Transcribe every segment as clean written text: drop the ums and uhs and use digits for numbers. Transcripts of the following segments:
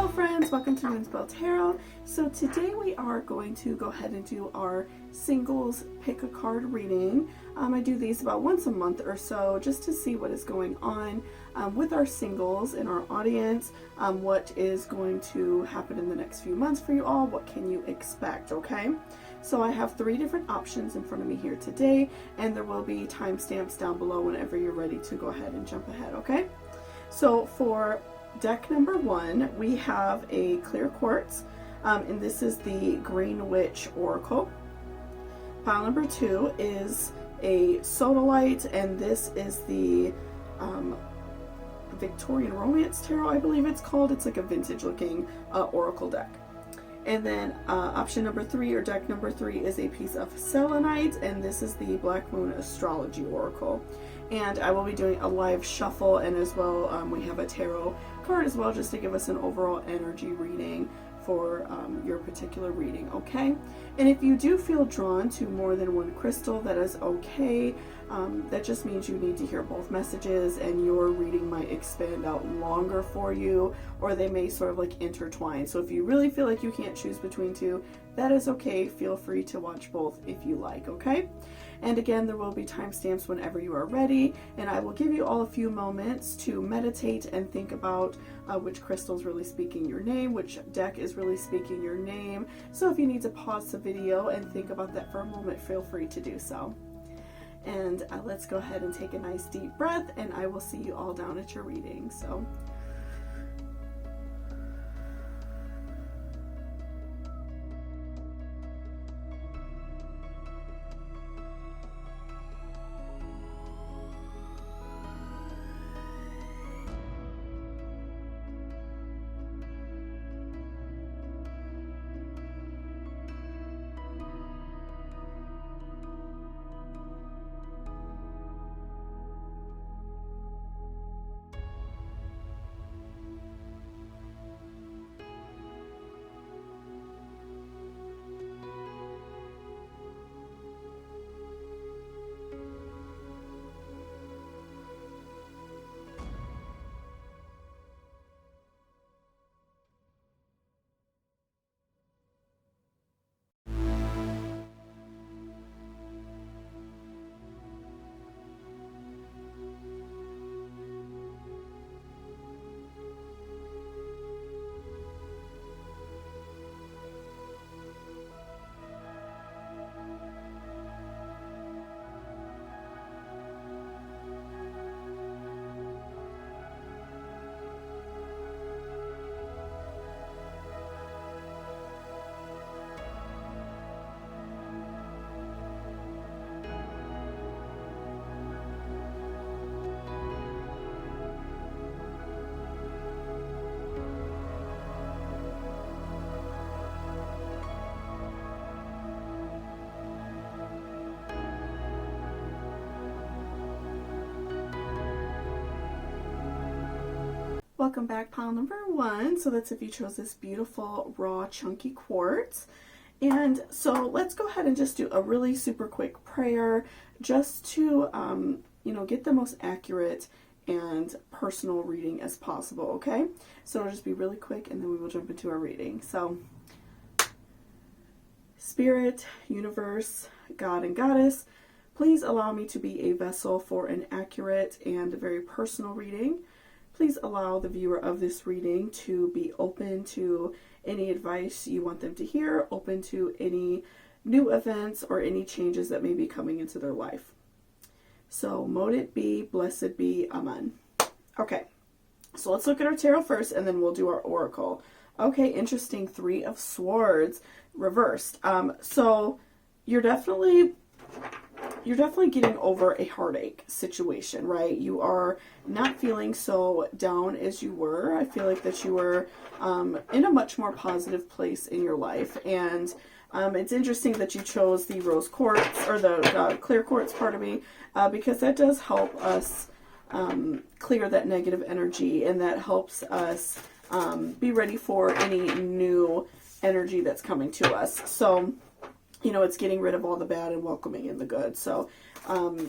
Hello friends, welcome to moonspelltarot. So today we are going to go ahead and do our singles pick a card reading. I do these about once a month or so just to see what is going on with our singles in our audience, what is going to happen in the next few months for you all, what can you expect, okay? So I have 3 different options in front of me here today, and there will be timestamps down below whenever you're ready to go ahead and jump ahead, okay? So for deck number 1, we have a clear quartz, and this is the Green Witch Oracle. Pile number 2 is a sodalite, and this is the Victorian Romance Tarot, I believe it's called. It's like a vintage looking oracle deck. And then option number 3, or deck number 3, is a piece of selenite, and this is the Black Moon Astrology Oracle. And I will be doing a live shuffle, and as well we have a tarot card as well, just to give us an overall energy reading for your particular reading, okay? And if you do feel drawn to more than one crystal, that is okay. That just means you need to hear both messages, and your reading might expand out longer for you, or they may sort of like intertwine. So if you really feel like you can't choose between 2, that is okay. Feel free to watch both if you like, okay? And again, there will be timestamps whenever you are ready, and I will give you all a few moments to meditate and think about which crystal is really speaking your name, which deck is really speaking your name. So if you need to pause the video and think about that for a moment, feel free to do so. And let's go ahead and take a nice deep breath, and I will see you all down at your reading. So welcome back, pile number 1. So that's if you chose this beautiful raw chunky quartz. And so let's go ahead and just do a really super quick prayer just to get the most accurate and personal reading as possible, okay? So it'll just be really quick, and then we will jump into our reading. So Spirit, Universe, God and Goddess, please allow me to be a vessel for an accurate and very personal reading. Please allow the viewer of this reading to be open to any advice you want them to hear, open to any new events or any changes that may be coming into their life. So, mote it be, blessed be, amen. Okay, so let's look at our tarot first, and then we'll do our oracle. Okay, interesting. 3 of Swords reversed. So you're definitely getting over a heartache situation, right? You are not feeling so down as you were. I feel like that you were in a much more positive place in your life. And it's interesting that you chose the rose quartz, or the clear quartz, pardon me, because that does help us clear that negative energy, and that helps us be ready for any new energy that's coming to us. So you know, it's getting rid of all the bad and welcoming in the good. So,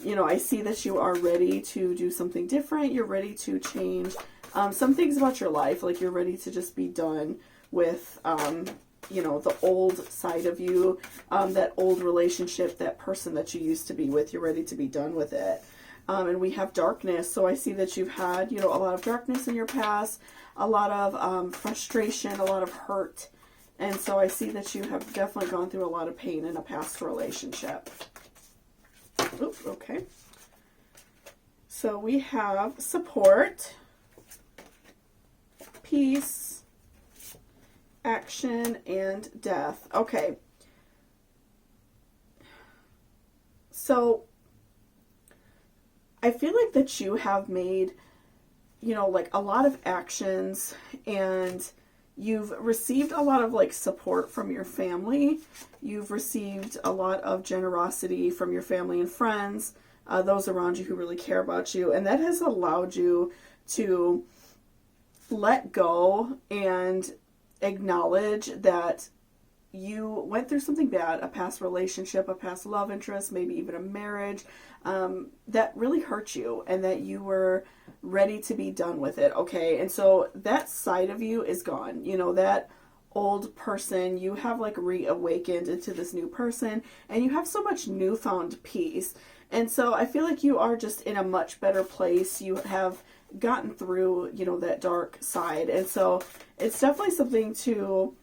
you know, I see that you are ready to do something different. You're ready to change some things about your life, like you're ready to just be done with, you know, the old side of you, that old relationship, that person that you used to be with, you're ready to be done with it. And we have darkness. So I see that you've had, you know, a lot of darkness in your past, a lot of frustration, a lot of hurt. And so I see that you have definitely gone through a lot of pain in a past relationship. Oops, okay. So we have support, peace, action, and death. Okay. So I feel like that you have made, you know, like a lot of actions, and you've received a lot of like support from your family. You've received a lot of generosity from your family and friends, those around you who really care about you. And that has allowed you to let go and acknowledge that you went through something bad, a past relationship, a past love interest, maybe even a marriage, that really hurt you, and that you were ready to be done with it, okay? And so that side of you is gone. You know, that old person, you have like reawakened into this new person, and you have so much newfound peace. And so I feel like you are just in a much better place. You have gotten through, you know, that dark side. And so it's definitely something to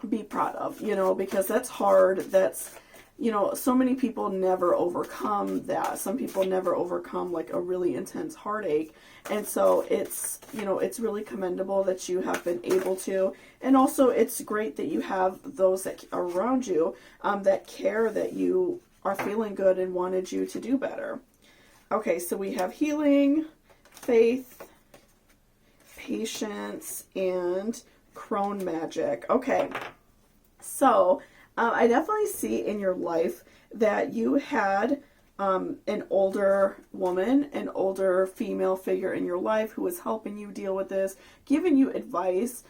be proud of, you know, because that's hard. That's, you know, so many people never overcome that. Some people never overcome like a really intense heartache. And so it's, you know, it's really commendable that you have been able to. And also it's great that you have those that are around you, that care that you are feeling good and wanted you to do better. Okay, so we have healing, faith, patience, and crone magic. Okay, so I definitely see in your life that you had an older woman, an older female figure in your life who was helping you deal with this, giving you advice,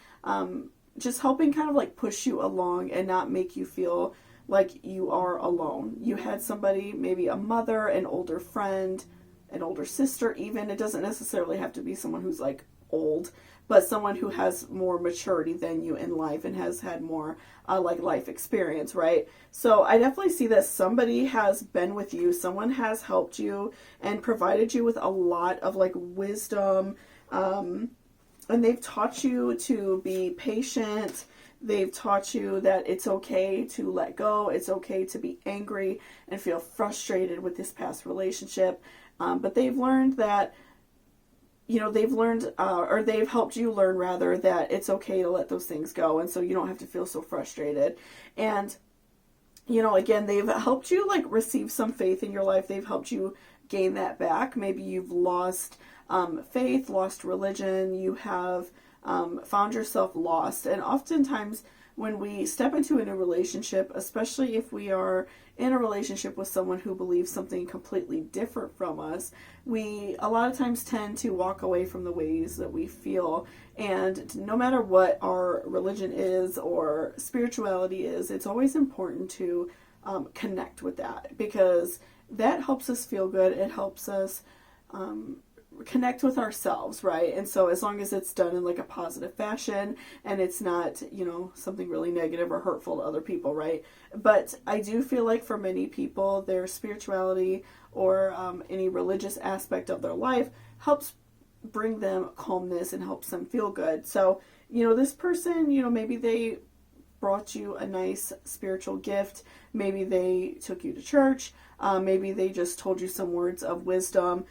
just helping kind of like push you along and not make you feel like you are alone. You had somebody, maybe a mother, an older friend, an older sister even. It doesn't necessarily have to be someone who's like old, but someone who has more maturity than you in life and has had more like life experience, right? So I definitely see that somebody has been with you, someone has helped you and provided you with a lot of like wisdom, and they've taught you to be patient. They've taught you that it's okay to let go. It's okay to be angry and feel frustrated with this past relationship. But they've learned that, you know, they've learned, or they've helped you learn rather, that it's okay to let those things go. And so you don't have to feel so frustrated. And, you know, again, they've helped you like receive some faith in your life. They've helped you gain that back. Maybe you've lost faith, lost religion. You have found yourself lost. And oftentimes when we step into a new relationship, especially if we are in a relationship with someone who believes something completely different from us, we a lot of times tend to walk away from the ways that we feel. And no matter what our religion is or spirituality is, it's always important to connect with that, because that helps us feel good. It helps us connect with ourselves, right? And so as long as it's done in like a positive fashion and it's not, you know, something really negative or hurtful to other people, right? But I do feel like for many people, their spirituality or any religious aspect of their life helps bring them calmness and helps them feel good. So, you know, this person, you know, maybe they brought you a nice spiritual gift. Maybe they took you to church. Maybe they just told you some words of wisdom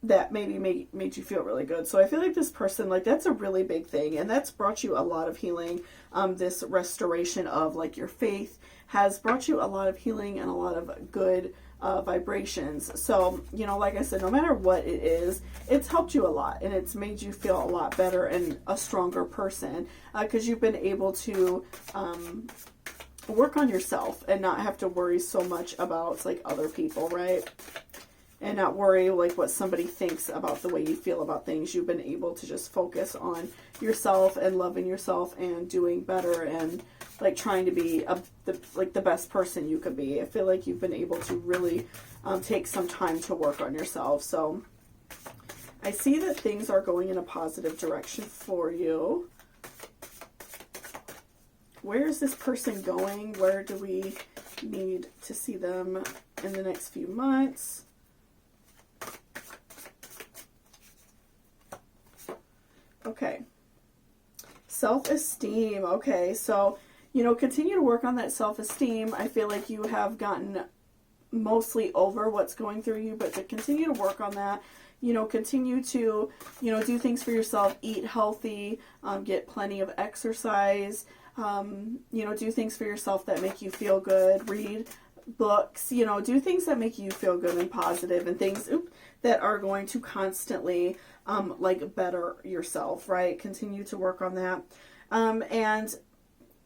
that maybe made you feel really good. So I feel like this person, like, that's a really big thing, and that's brought you a lot of healing. This restoration of like your faith has brought you a lot of healing and a lot of good vibrations. So, you know, like I said, no matter what it is, it's helped you a lot, and it's made you feel a lot better and a stronger person, because you've been able to work on yourself and not have to worry so much about like other people, right? And not worry like what somebody thinks about the way you feel about things. You've been able to just focus on yourself and loving yourself and doing better and like trying to be the best person you could be. I feel like you've been able to really take some time to work on yourself. So I see that things are going in a positive direction for you. Where is this person going? Where do we need to see them in the next few months? Okay. Self-esteem. Okay, so, you know, continue to work on that self-esteem. I feel like you have gotten mostly over what's going through you, but to continue to work on that, you know, continue to, you know, do things for yourself, eat healthy, get plenty of exercise, you know, do things for yourself that make you feel good, read books, you know, do things that make you feel good and positive, and things that are going to constantly, like, better yourself, right? Continue to work on that. And,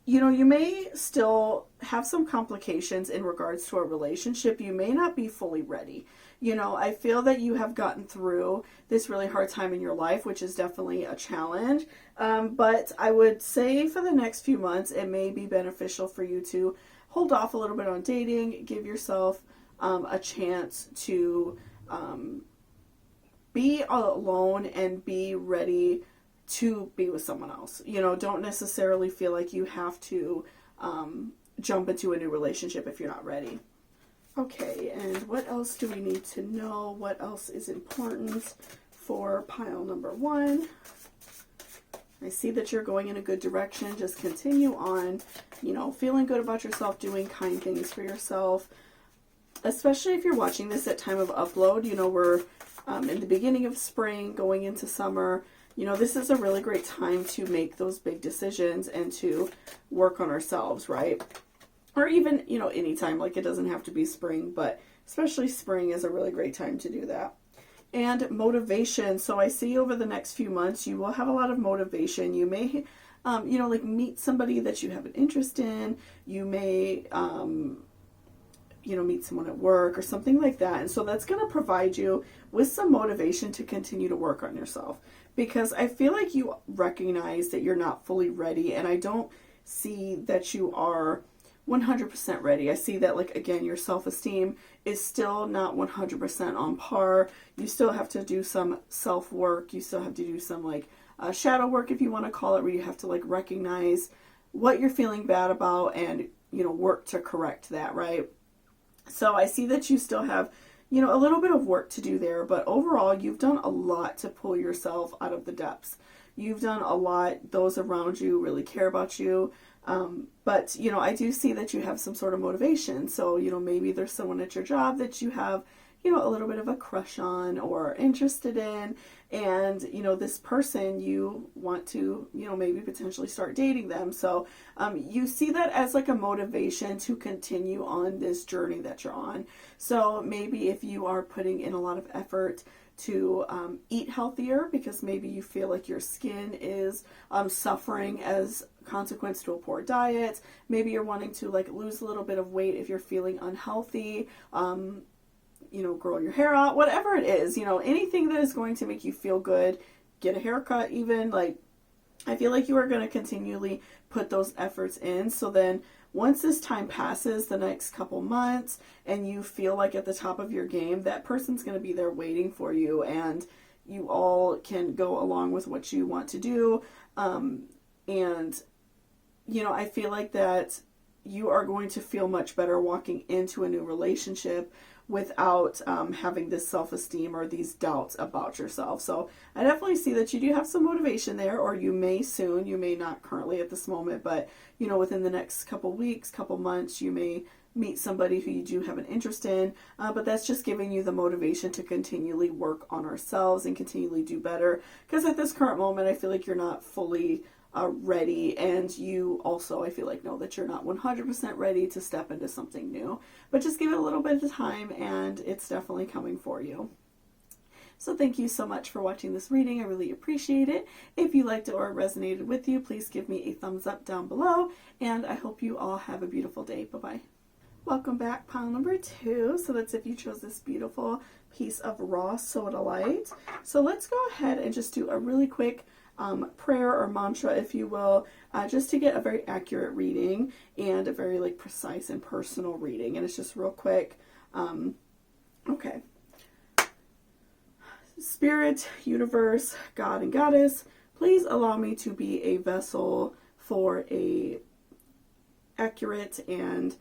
you know, you may still have some complications in regards to a relationship. You may not be fully ready. You know, I feel that you have gotten through this really hard time in your life, which is definitely a challenge. But I would say for the next few months, it may be beneficial for you to hold off a little bit on dating, give yourself a chance to be alone and be ready to be with someone else. You know, don't necessarily feel like you have to jump into a new relationship if you're not ready. Okay, and what else do we need to know? What else is important for pile number 1? I see that you're going in a good direction. Just continue on, you know, feeling good about yourself, doing kind things for yourself. Especially if you're watching this at time of upload, you know, we're in the beginning of spring, going into summer. You know, this is a really great time to make those big decisions and to work on ourselves, right? Or even, you know, anytime, like it doesn't have to be spring, but especially spring is a really great time to do that. And motivation. So I see over the next few months, you will have a lot of motivation. You may, you know, like meet somebody that you have an interest in. You may, you know, meet someone at work or something like that. And so that's going to provide you with some motivation to continue to work on yourself. Because I feel like you recognize that you're not fully ready. And I don't see that you are 100% ready. I see that, like, again, your self-esteem is still not 100% on par. You still have to do some self-work. You still have to do some, like, shadow work, if you want to call it, where you have to, like, recognize what you're feeling bad about and, you know, work to correct that, right? So I see that you still have, you know, a little bit of work to do there, but overall, you've done a lot to pull yourself out of the depths. You've done a lot. Those around you really care about you. But, you know, I do see that you have some sort of motivation. So, you know, maybe there's someone at your job that you have, you know, a little bit of a crush on or interested in. And, you know, this person, you want to, you know, maybe potentially start dating them. So you see that as like a motivation to continue on this journey that you're on. So maybe if you are putting in a lot of effort to eat healthier, because maybe you feel like your skin is suffering as a consequence to a poor diet. Maybe you're wanting to, like, lose a little bit of weight if you're feeling unhealthy. You know, grow your hair out, whatever it is, you know, anything that is going to make you feel good, get a haircut even, like, I feel like you are going to continually put those efforts in. So then once this time passes, the next couple months, and you feel like at the top of your game, that person's going to be there waiting for you, and you all can go along with what you want to do. And, you know, I feel like that you are going to feel much better walking into a new relationship without having this self-esteem or these doubts about yourself. So I definitely see that you do have some motivation there, or you may soon, you may not currently at this moment, but, you know, within the next couple weeks, couple months, you may meet somebody who you do have an interest in, but that's just giving you the motivation to continually work on ourselves and continually do better. Because at this current moment, I feel like you're not fully ready, and you also, I feel like, know that you're not 100% ready to step into something new, but just give it a little bit of time, and it's definitely coming for you. So thank you so much for watching this reading. I really appreciate it. If you liked it or it resonated with you, please give me a thumbs up down below, and I hope you all have a beautiful day. Bye-bye. Welcome back, pile number 2. So that's if you chose this beautiful piece of raw sodalite. So let's go ahead and just do a really quick prayer or mantra, if you will, just to get a very accurate reading and a very, like, precise and personal reading. And it's just real quick. Okay. Spirit, universe, God and goddess, please allow me to be a vessel for a accurate and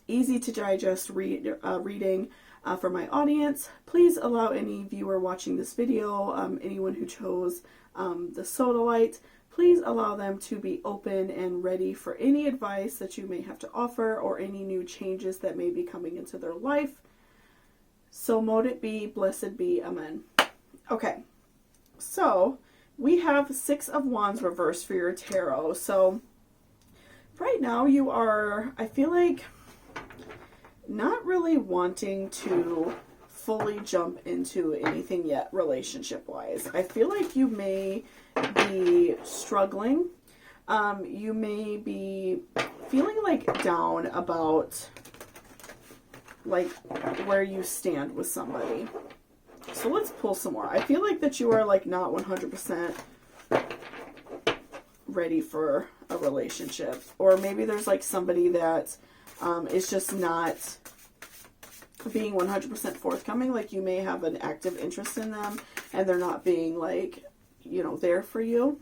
easy to digest reading for my audience. Please allow any viewer watching this video, anyone who chose the sodalite, please allow them to be open and ready for any advice that you may have to offer or any new changes that may be coming into their life. So mote it be, blessed be, amen. Okay, so we have Six of Wands reversed for your tarot. So right now you are, I feel like, not really wanting to fully jump into anything yet relationship-wise. I feel like you may be struggling. You may be feeling like down about like where you stand with somebody. So let's pull some more. I feel like that you are like not 100% ready for a relationship, or maybe there's like somebody that is just not being 100% forthcoming. Like you may have an active interest in them and they're not being like, you know, there for you.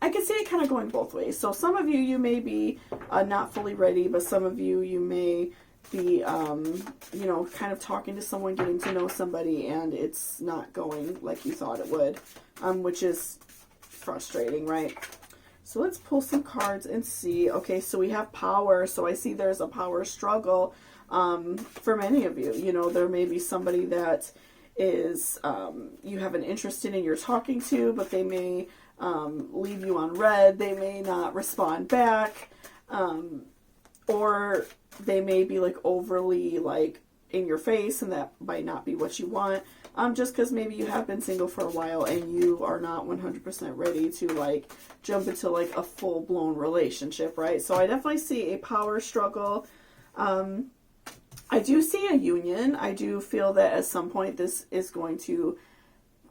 I could see it kind of going both ways. So some of you, you may be not fully ready, but some of you, you may be, you know, kind of talking to someone, getting to know somebody, and it's not going like you thought it would, which is frustrating, right? So let's pull some cards and see. Okay, so we have power. So I see there's a power struggle for many of you. You know, there may be somebody that is, you have an interest in and you're talking to, but they may leave you on red. They may not respond back, or they may be like overly like in your face, and that might not be what you want. Just because maybe you have been single for a while and you are not 100% ready to like jump into like a full-blown relationship, right? So I definitely see a power struggle. I do see a union. I do feel that at some point this is going to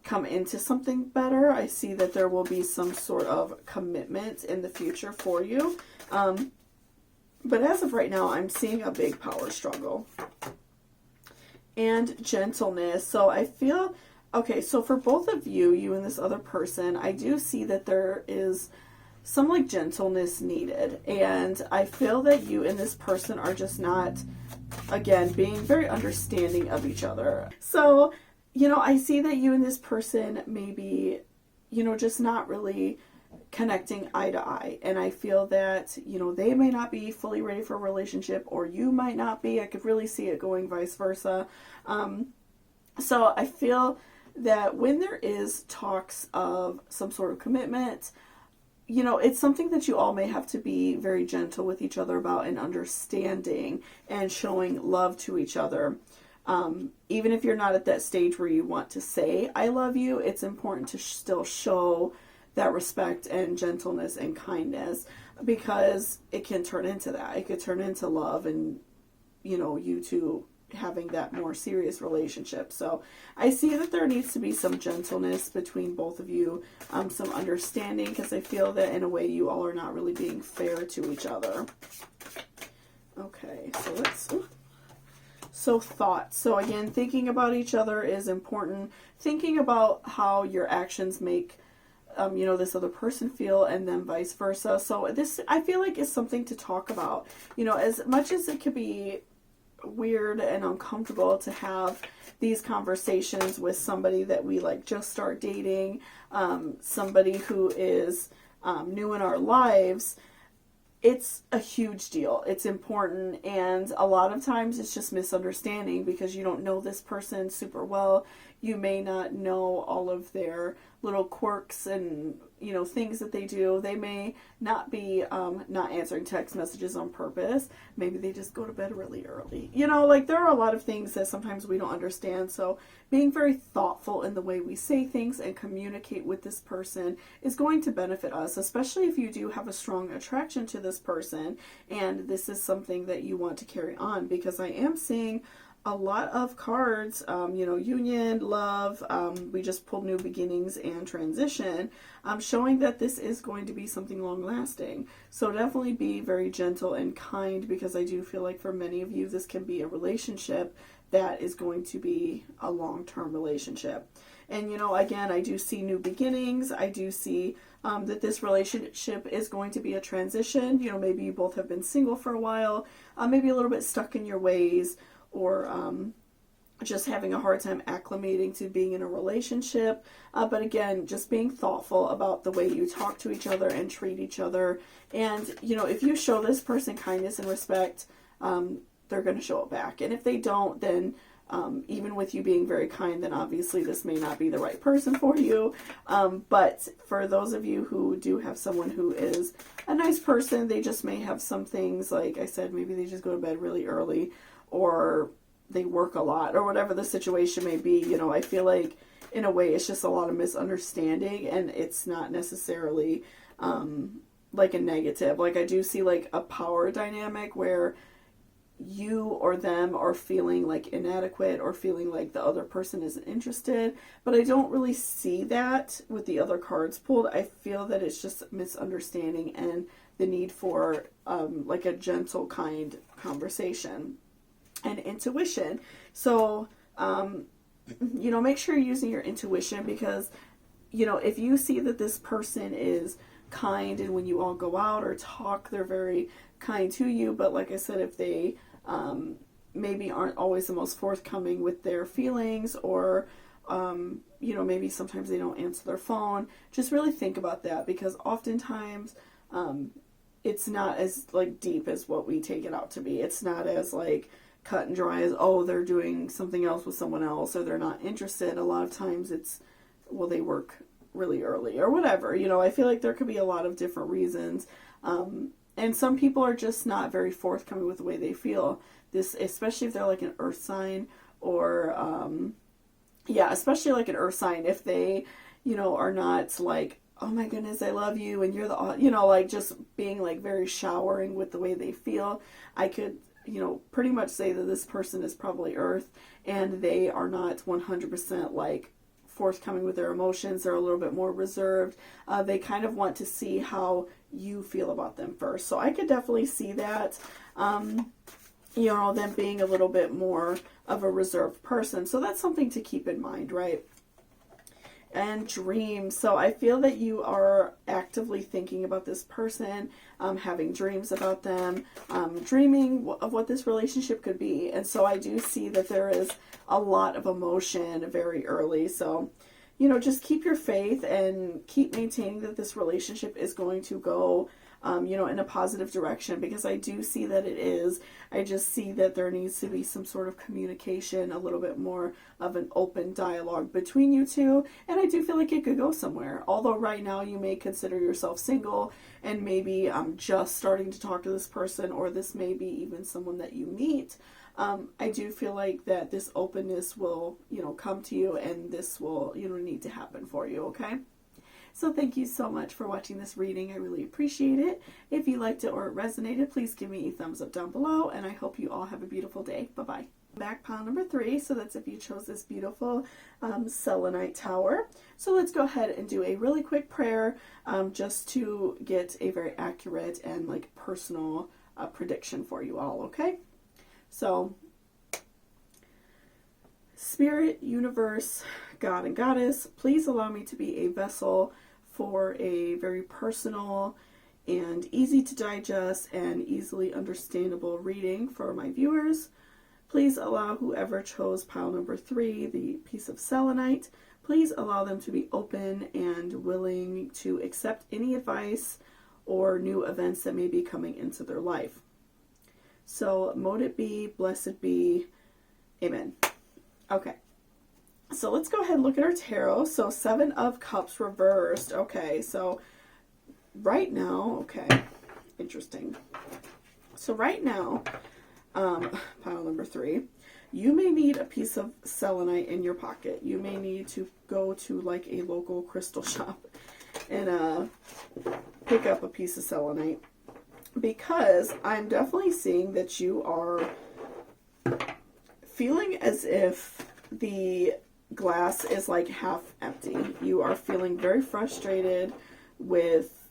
come into something better. I see that there will be some sort of commitment in the future for you. But as of right now, I'm seeing a big power struggle. And gentleness. So I feel, okay, so for both of you, you and this other person, I do see that there is some like gentleness needed. And I feel that you and this person are just not, again, being very understanding of each other. So, you know, I see that you and this person may be, you know, just not really connecting eye to eye. And I feel that, you know, they may not be fully ready for a relationship, or you might not be. I could really see it going vice versa. So I feel that when there is talks of some sort of commitment, you know, it's something that you all may have to be very gentle with each other about, and understanding and showing love to each other. Even if you're not at that stage where you want to say, I love you, it's important to still show that respect and gentleness and kindness, because it can turn into that. It could turn into love and, you know, you two having that more serious relationship. So I see that there needs to be some gentleness between both of you, some understanding, because I feel that in a way you all are not really being fair to each other. Okay, so let's... So thoughts. So again, thinking about each other is important. Thinking about how your actions make you know, this other person feel, and then vice versa. So this, I feel like, is something to talk about. You know, as much as it could be weird and uncomfortable to have these conversations with somebody that we like just start dating, somebody who is new in our lives, it's a huge deal. It's important, and a lot of times it's just misunderstanding because you don't know this person super well. You may not know all of their little quirks and, you know, things that they do. They may not be not answering text messages on purpose. Maybe they just go to bed really early. You know, like there are a lot of things that sometimes we don't understand. So being very thoughtful in the way we say things and communicate with this person is going to benefit us, especially if you do have a strong attraction to this person and this is something that you want to carry on, because I am seeing a lot of cards, union, love, we just pulled new beginnings and transition, showing that this is going to be something long lasting. So definitely be very gentle and kind, because I do feel like for many of you, this can be a relationship that is going to be a long-term relationship. And, again, I do see new beginnings. I do see that this relationship is going to be a transition. Maybe you both have been single for a while, maybe a little bit stuck in your ways, or just having a hard time acclimating to being in a relationship. But again, just being thoughtful about the way you talk to each other and treat each other. And, if you show this person kindness and respect, they're going to show it back. And if they don't, then even with you being very kind, then obviously this may not be the right person for you. But for those of you who do have someone who is a nice person, they just may have some things, like I said, maybe they just go to bed really early, or they work a lot, or whatever the situation may be. I feel like in a way it's just a lot of misunderstanding, and it's not necessarily like a negative. Like I do see like a power dynamic where you or them are feeling like inadequate, or feeling like the other person isn't interested, but I don't really see that with the other cards pulled. I feel that it's just misunderstanding and the need for like a gentle, kind conversation and intuition. So make sure you're using your intuition, because if you see that this person is kind, and when you all go out or talk, they're very kind to you, but like I said, if they maybe aren't always the most forthcoming with their feelings, or maybe sometimes they don't answer their phone, just really think about that, because oftentimes it's not as like deep as what we take it out to be. It's not as like cut and dry as, oh, they're doing something else with someone else, or they're not interested. A lot of times it's, well, they work really early, or whatever. I feel like there could be a lot of different reasons. And some people are just not very forthcoming with the way they feel. This, especially if they're like an earth sign, or, especially like an earth sign, if they, are not like, oh my goodness, I love you, and you're the, like just being like very showering with the way they feel. I could, pretty much say that this person is probably earth, and they are not 100% like forthcoming with their emotions. They're a little bit more reserved. They kind of want to see how you feel about them first. So I could definitely see that, them being a little bit more of a reserved person. So that's something to keep in mind, right? And dreams. So I feel that you are actively thinking about this person, having dreams about them, dreaming of what this relationship could be. And so I do see that there is a lot of emotion very early. So, just keep your faith and keep maintaining that this relationship is going to go, in a positive direction, because I do see that it is. I just see that there needs to be some sort of communication, a little bit more of an open dialogue between you two, and I do feel like it could go somewhere. Although right now you may consider yourself single, and maybe just starting to talk to this person, or this may be even someone that you meet. I do feel like that this openness will, come to you, and this will, need to happen for you, okay? So thank you so much for watching this reading. I really appreciate it. If you liked it or it resonated, please give me a thumbs up down below, and I hope you all have a beautiful day. Bye-bye. Back pile number 3, so that's if you chose this beautiful selenite tower. So let's go ahead and do a really quick prayer, just to get a very accurate and like personal prediction for you all, okay? So, Spirit, Universe, God and Goddess, please allow me to be a vessel for a very personal and easy to digest and easily understandable reading for my viewers. Please allow whoever chose pile number 3, the piece of selenite, please allow them to be open and willing to accept any advice or new events that may be coming into their life. So, mote it be, blessed be, amen. Okay, so let's go ahead and look at our tarot. So 7 of Cups reversed. Okay, so right now, okay, interesting. So right now, pile number 3, you may need a piece of selenite in your pocket. You may need to go to like a local crystal shop and pick up a piece of selenite, because I'm definitely seeing that you are feeling as if the glass is like half empty. You are feeling very frustrated with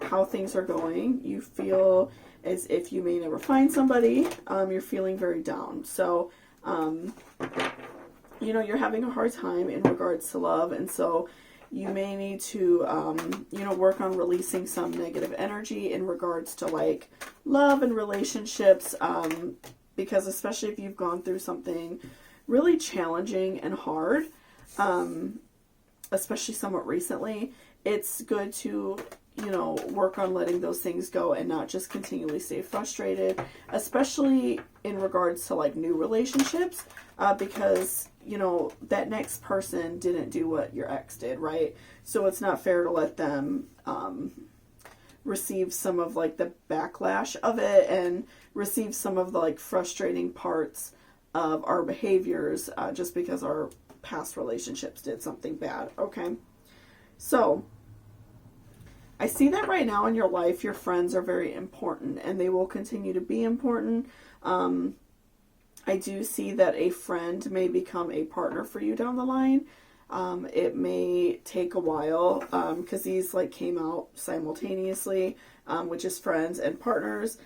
how things are going. You feel as if you may never find somebody. You're feeling very down. So, you know, you're having a hard time in regards to love. And so you may need to, you know, work on releasing some negative energy in regards to like love and relationships. Because especially if you've gone through something really challenging and hard, especially somewhat recently, it's good to, you know, work on letting those things go and not just continually stay frustrated, especially in regards to like new relationships, because, you know, that next person didn't do what your ex did, right? So it's not fair to let them receive some of like the backlash of it and receive some of the like frustrating parts of our behaviors just because our past relationships did something bad. Okay, so I see that right now in your life your friends are very important and they will continue to be important. I do see that a friend may become a partner for you down the line. It may take a while because these like came out simultaneously, which is friends and partners.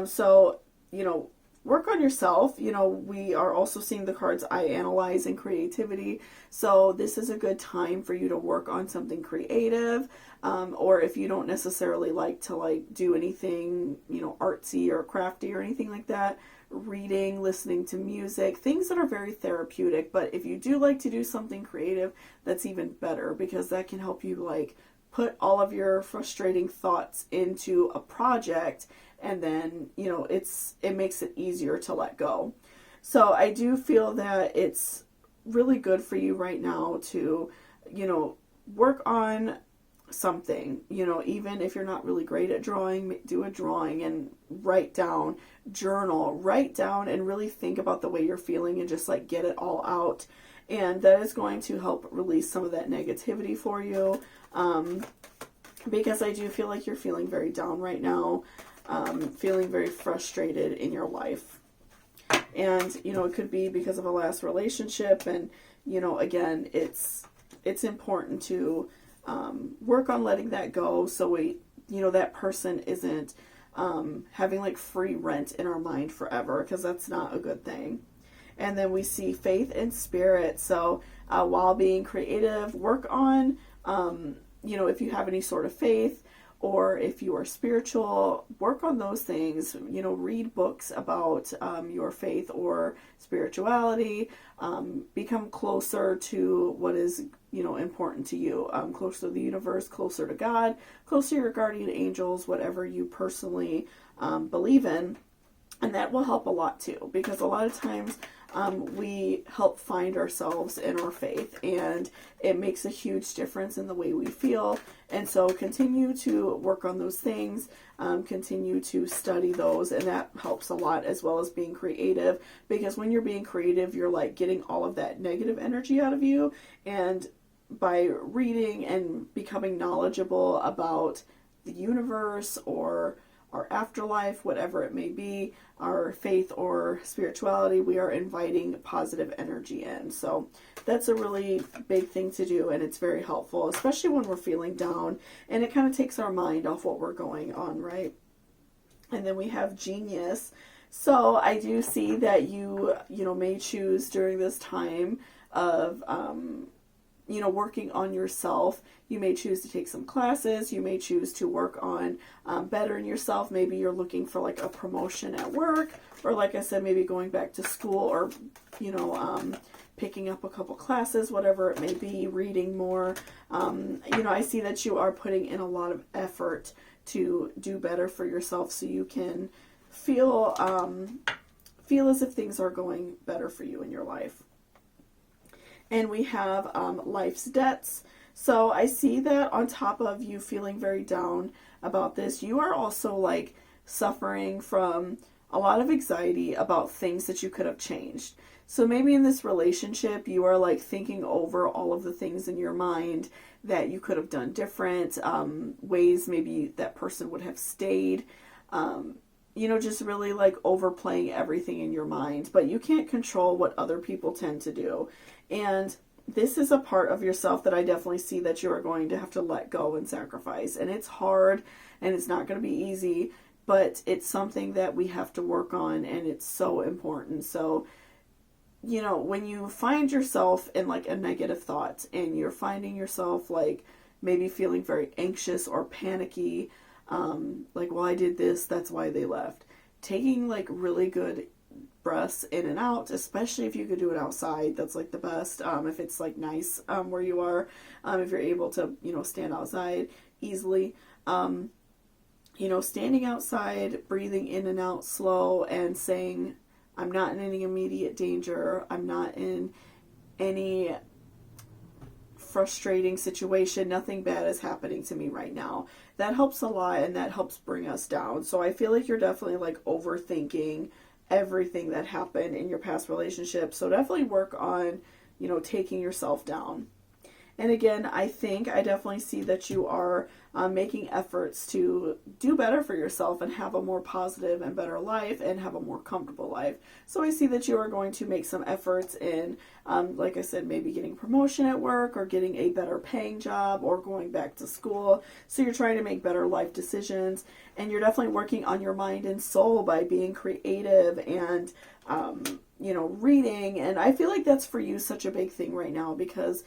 So, you know, work on yourself. You know, we are also seeing the cards I analyze and creativity. So this is a good time for you to work on something creative. Or if you don't necessarily like to like do anything, you know, artsy or crafty or anything like that, reading, listening to music, things that are very therapeutic. But if you do like to do something creative, that's even better because that can help you like put all of your frustrating thoughts into a project, and then, you know, it makes it easier to let go. So I do feel that it's really good for you right now to, you know, work on something, you know, even if you're not really great at drawing, do a drawing and write down, journal, write down and really think about the way you're feeling and just like get it all out. And that is going to help release some of that negativity for you. Because I do feel like you're feeling very down right now, feeling very frustrated in your life. And, you know, it could be because of a last relationship. And, you know, again, it's important to work on letting that go so you know, that person isn't having like free rent in our mind forever, because that's not a good thing. And then we see faith and spirit. So while being creative, work on, you know, if you have any sort of faith or if you are spiritual, work on those things. You know, read books about your faith or spirituality. Become closer to what is, you know, important to you. Closer to the universe, closer to God, closer to your guardian angels, whatever you personally believe in. And that will help a lot too, because a lot of times we help find ourselves in our faith, and it makes a huge difference in the way we feel. And so continue to work on those things, continue to study those, and that helps a lot, as well as being creative, because when you're being creative, you're like getting all of that negative energy out of you. And by reading and becoming knowledgeable about the universe or our afterlife, whatever it may be, our faith or spirituality, we are inviting positive energy in. So that's a really big thing to do, and it's very helpful, especially when we're feeling down, and it kind of takes our mind off what we're going on, right? And then we have genius. So I do see that you know, may choose during this time of, you know, working on yourself. You may choose to take some classes. You may choose to work on bettering yourself. Maybe you're looking for like a promotion at work, or like I said, maybe going back to school, or, you know, picking up a couple classes, whatever it may be, reading more. You know, I see that you are putting in a lot of effort to do better for yourself, so you can feel as if things are going better for you in your life. And we have life's debts. So I see that on top of you feeling very down about this, you are also like suffering from a lot of anxiety about things that you could have changed. So maybe in this relationship, you are like thinking over all of the things in your mind that you could have done different, ways maybe that person would have stayed. just really like overplaying everything in your mind, but you can't control what other people tend to do. And this is a part of yourself that I definitely see that you are going to have to let go and sacrifice. And it's hard and it's not going to be easy, but it's something that we have to work on, and it's so important. So, when you find yourself in like a negative thought and you're finding yourself like maybe feeling very anxious or panicky, like, well, I did this, that's why they left. Taking like really good breaths in and out, especially if you could do it outside, that's like the best. If it's like nice where you are, if you're able to, stand outside easily, standing outside, breathing in and out slow and saying, I'm not in any immediate danger. I'm not in any frustrating situation. Nothing bad is happening to me right now. That helps a lot, and that helps bring us down. So I feel like you're definitely like overthinking everything that happened in your past relationship. So definitely work on, taking yourself down. And again, I definitely see that you are making efforts to do better for yourself and have a more positive and better life and have a more comfortable life. So I see that you are going to make some efforts in, like I said, maybe getting promotion at work or getting a better paying job or going back to school. So you're trying to make better life decisions, and you're definitely working on your mind and soul by being creative and, reading. And I feel like that's for you such a big thing right now, because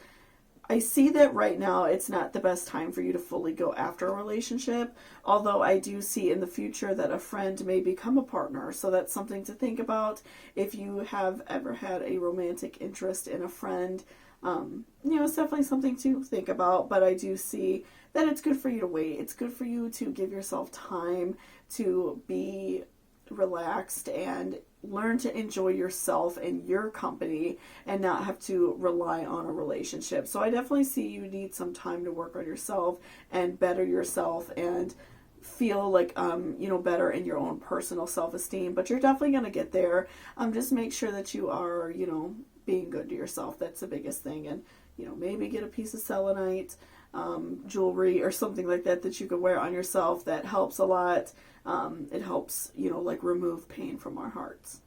I see that right now it's not the best time for you to fully go after a relationship, although I do see in the future that a friend may become a partner. So that's something to think about if you have ever had a romantic interest in a friend. It's definitely something to think about, but I do see that it's good for you to wait. It's good for you to give yourself time to be relaxed and learn to enjoy yourself and your company and not have to rely on a relationship. So I definitely see you need some time to work on yourself and better yourself and feel like better in your own personal self-esteem. But you're definitely going to get there. Just make sure that you are being good to yourself. That's the biggest thing. And maybe get a piece of selenite jewelry or something like that you could wear on yourself. That helps a lot. It helps, remove pain from our hearts.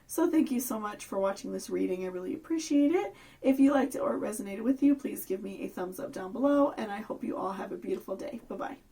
So thank you so much for watching this reading. I really appreciate it. If you liked it or it resonated with you, please give me a thumbs up down below, and I hope you all have a beautiful day. Bye-bye.